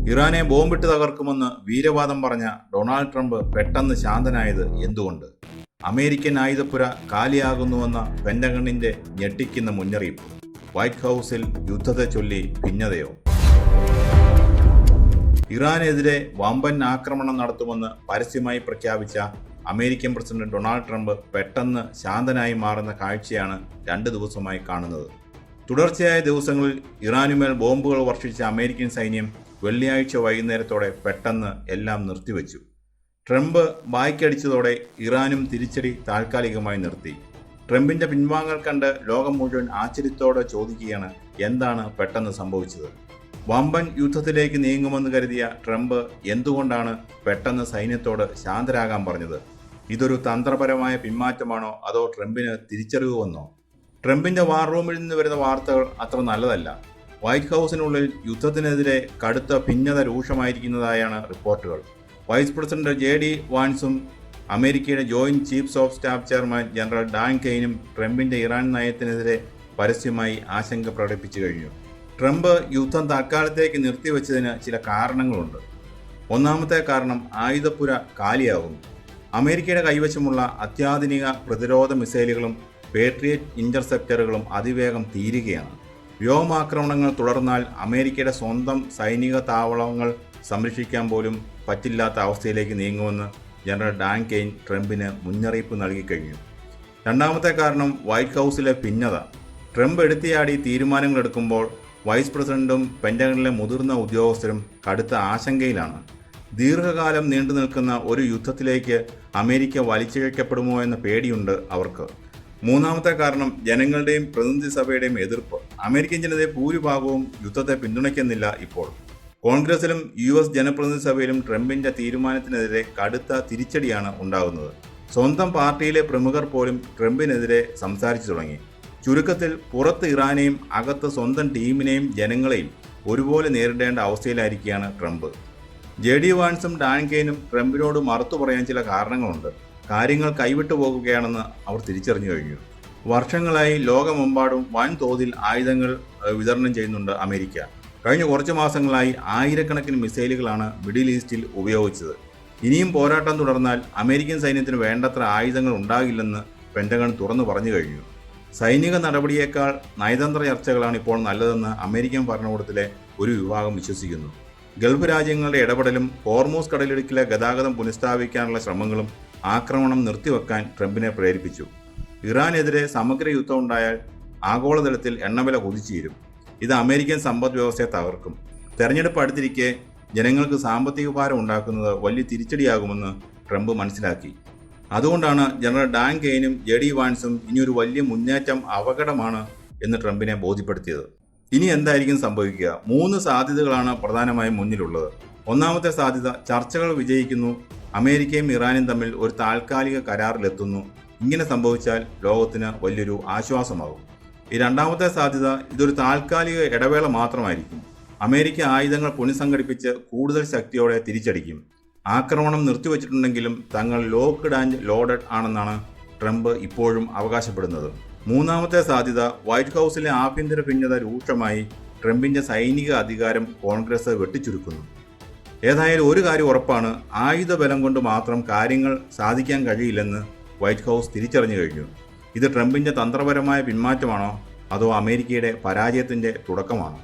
ഇറാനെ ബോംബിട്ട് തകർക്കുമെന്ന് വീരവാദം പറഞ്ഞ Donald Trump പെട്ടെന്ന് ശാന്തനായത് എന്തുകൊണ്ട്? അമേരിക്കൻ ആയുധപ്പുര കാലിയാകുന്നുവെന്ന പെന്റഗണിന്റെ ഞെട്ടിക്കുന്ന മുന്നറിയിപ്പ്. വൈറ്റ് ഹൗസിൽ യുദ്ധത്തെ ചൊല്ലി ഭിന്നതയോ? ഇറാനെതിരെ വമ്പൻ ആക്രമണം നടത്തുമെന്ന് പരസ്യമായി പ്രഖ്യാപിച്ച അമേരിക്കൻ പ്രസിഡന്റ് ഡൊണാൾഡ് ട്രംപ് പെട്ടെന്ന് ശാന്തനായി മാറുന്ന കാഴ്ചയാണ് 2 ദിവസമായി കാണുന്നത്. തുടർച്ചയായ ദിവസങ്ങളിൽ ഇറാനുമേൽ ബോംബുകൾ വർഷിച്ച അമേരിക്കൻ സൈന്യം വെള്ളിയാഴ്ച വൈകുന്നേരത്തോടെ പെട്ടെന്ന് എല്ലാം നിർത്തിവെച്ചു. ട്രംപ് ബായ്ക്കടിച്ചതോടെ ഇറാനും തിരിച്ചടി താൽക്കാലികമായി നിർത്തി. ട്രംപിന്റെ പിൻവാങ്ങൽ കണ്ട് ലോകം മുഴുവൻ ആശ്ചര്യത്തോടെ ചോദിക്കുകയാണ്, എന്താണ് പെട്ടെന്ന് സംഭവിച്ചത്? വമ്പൻ യുദ്ധത്തിലേക്ക് നീങ്ങുമെന്ന് കരുതിയ ട്രംപ് എന്തുകൊണ്ടാണ് പെട്ടെന്ന് സൈന്യത്തോട് ശാന്തരാകാൻ പറഞ്ഞത്? ഇതൊരു തന്ത്രപരമായ പിന്മാറ്റമാണോ, അതോ ട്രംപിന് തിരിച്ചറിവ് വന്നോ? ട്രംപിന്റെ വാർ റൂമിൽ നിന്ന് വരുന്ന വാർത്തകൾ അത്ര നല്ലതല്ല. വൈറ്റ് ഹൗസിനുള്ളിൽ യുദ്ധത്തിനെതിരെ കടുത്ത ഭിന്നത രൂക്ഷമായിരിക്കുന്നതായാണ് റിപ്പോർട്ടുകൾ. വൈസ് പ്രസിഡന്റ് JD വാൻസും അമേരിക്കയുടെ joint chiefs of staff chairman general Dan കെയ്നും ട്രംപിന്റെ ഇറാൻ നയത്തിനെതിരെ പരസ്യമായി ആശങ്ക പ്രകടിപ്പിച്ചു കഴിഞ്ഞു. ട്രംപ് യുദ്ധം തൽക്കാലത്തേക്ക് നിർത്തിവെച്ചതിന് ചില കാരണങ്ങളുണ്ട്. ഒന്നാമത്തെ കാരണം, ആയുധപ്പുര കാലിയാകുന്നു. അമേരിക്കയുടെ കൈവശമുള്ള അത്യാധുനിക പ്രതിരോധ മിസൈലുകളും പേട്രിയറ്റ് ഇന്റർസെപ്റ്ററുകളും അതിവേഗം തീരുകയാണ്. വ്യോമാക്രമണങ്ങൾ തുടർന്നാൽ അമേരിക്കയുടെ സ്വന്തം സൈനിക താവളങ്ങൾ സംരക്ഷിക്കാൻ പോലും പറ്റില്ലാത്ത അവസ്ഥയിലേക്ക് നീങ്ങുമെന്ന് ജനറൽ ഡാൻ കെയ്ൻ ട്രംപിന് മുന്നറിയിപ്പ് നൽകിക്കഴിഞ്ഞു. രണ്ടാമത്തെ കാരണം, വൈറ്റ് ഹൗസിലെ ഭിന്നത. ട്രംപ് എടുത്തിയാടി തീരുമാനങ്ങൾ എടുക്കുമ്പോൾ വൈസ് പ്രസിഡന്റും പെന്റഗണിലെ മുതിർന്ന ഉദ്യോഗസ്ഥരും കടുത്ത ആശങ്കയിലാണ്. ദീർഘകാലം നീണ്ടു നിൽക്കുന്ന ഒരു യുദ്ധത്തിലേക്ക് അമേരിക്ക വലിച്ചിഴക്കപ്പെടുമോ എന്ന പേടിയുണ്ട് അവർക്ക്. മൂന്നാമത്തെ കാരണം, ജനങ്ങളുടെയും പ്രതിനിധി സഭയുടെയും എതിർപ്പ്. അമേരിക്കൻ ജനതയെ ഭൂരിഭാഗവും യുദ്ധത്തെ പിന്തുണയ്ക്കുന്നില്ല ഇപ്പോൾ. കോൺഗ്രസിലും US ജനപ്രതിനിധി സഭയിലും ട്രംപിന്റെ തീരുമാനത്തിനെതിരെ കടുത്ത തിരിച്ചടിയാണ് ഉണ്ടാകുന്നത്. സ്വന്തം പാർട്ടിയിലെ പ്രമുഖർ പോലും ട്രംപിനെതിരെ സംസാരിച്ചു തുടങ്ങി. ചുരുക്കത്തിൽ, പുറത്ത് ഇറാനെയും അകത്ത് സ്വന്തം ടീമിനെയും ജനങ്ങളെയും ഒരുപോലെ നേരിടേണ്ട അവസ്ഥയിലായിരിക്കുകയാണ് ട്രംപ്. JD വാൻസും ഡാൻ കെയ്നും ട്രംപിനോട് മറുത്തു പറയാൻ ചില കാരണങ്ങളുണ്ട്. കാര്യങ്ങൾ കൈവിട്ടു പോകുകയാണെന്ന് അവർ തിരിച്ചറിഞ്ഞു കഴിഞ്ഞു. വർഷങ്ങളായി ലോകമെമ്പാടും വൻതോതിൽ ആയുധങ്ങൾ വിതരണം ചെയ്യുന്നുണ്ട് അമേരിക്ക. കഴിഞ്ഞ കുറച്ച് മാസങ്ങളായി ആയിരക്കണക്കിന് മിസൈലുകളാണ് മിഡിൽ ഈസ്റ്റിൽ ഉപയോഗിച്ചത്. ഇനിയും പോരാട്ടം തുടർന്നാൽ അമേരിക്കൻ സൈന്യത്തിന് വേണ്ടത്ര ആയുധങ്ങൾ ഉണ്ടാകില്ലെന്ന് പെന്റഗൺ തുറന്നു പറഞ്ഞു കഴിഞ്ഞു. സൈനിക നടപടിയേക്കാൾ നയതന്ത്ര ചർച്ചകളാണ് ഇപ്പോൾ നല്ലതെന്ന് അമേരിക്കൻ ഭരണകൂടത്തിലെ ഒരു വിഭാഗം വിശ്വസിക്കുന്നു. ഗൾഫ് രാജ്യങ്ങളുടെ ഇടപെടലും ഹോർമൂസ് കടലിടുക്കിലെ ഗതാഗതം പുനഃസ്ഥാപിക്കാനുള്ള ശ്രമങ്ങളും ആക്രമണം നിർത്തിവെക്കാൻ ട്രംപിനെ പ്രേരിപ്പിച്ചു. ഇറാനെതിരെ സമഗ്ര യുദ്ധം ഉണ്ടായാൽ ആഗോളതലത്തിൽ എണ്ണവില കുതിച്ചുയരും. ഇത് അമേരിക്കൻ സമ്പദ് വ്യവസ്ഥയെ തകർക്കും. തെരഞ്ഞെടുപ്പ് അടുത്തിരിക്കെ ജനങ്ങൾക്ക് സാമ്പത്തിക ഭാരം ഉണ്ടാക്കുന്നത് വലിയ തിരിച്ചടിയാകുമെന്ന് ട്രംപ് മനസ്സിലാക്കി. അതുകൊണ്ടാണ് ജനറൽ ഡാൻ കെയ്നും JD വാൻസും ഇനിയൊരു വലിയ മുന്നേറ്റം അപകടമാണ് എന്ന് ട്രംപിനെ ബോധ്യപ്പെടുത്തിയത്. ഇനി എന്തായിരിക്കും സംഭവിക്കുക? 3 സാധ്യതകളാണ് പ്രധാനമായും മുന്നിലുള്ളത്. ഒന്നാമത്തെ സാധ്യത, ചർച്ചകൾ വിജയിക്കുന്നു, അമേരിക്കയും ഇറാനും തമ്മിൽ ഒരു താൽക്കാലിക കരാറിലെത്തുന്നു. ഇങ്ങനെ സംഭവിച്ചാൽ ലോകത്തിന് വലിയൊരു ആശ്വാസമാകും. ഈ രണ്ടാമത്തെ സാധ്യത, ഇതൊരു താൽക്കാലിക ഇടവേള മാത്രമായിരിക്കും. അമേരിക്ക ആയുധങ്ങൾ പുനഃസംഘടിപ്പിച്ച് കൂടുതൽ ശക്തിയോടെ തിരിച്ചടിക്കും. ആക്രമണം നിർത്തിവച്ചിട്ടുണ്ടെങ്കിലും തങ്ങൾ ലോക്ക്ഡ് ആൻഡ് ലോഡഡ് ആണെന്നാണ് ട്രംപ് ഇപ്പോഴും അവകാശപ്പെടുന്നത്. മൂന്നാമത്തെ സാധ്യത, വൈറ്റ് ഹൗസിലെ ആഭ്യന്തര ഭിന്നത രൂക്ഷമായി ട്രംപിന്റെ സൈനിക അധികാരം കോൺഗ്രസ് വെട്ടിച്ചുരുക്കുന്നു. ഏതായാലും ഒരു കാര്യം ഉറപ്പാണ്, ആയുധ ബലം കൊണ്ട് മാത്രം കാര്യങ്ങൾ സാധിക്കാൻ കഴിയില്ലെന്ന് വൈറ്റ് ഹൗസ് തിരിച്ചറിഞ്ഞു കഴിഞ്ഞു. ഇത് ട്രംപിന്റെ തന്ത്രപരമായ പിന്മാറ്റമാണോ, അതോ അമേരിക്കയുടെ പരാജയത്തിന്റെ തുടക്കമാണോ?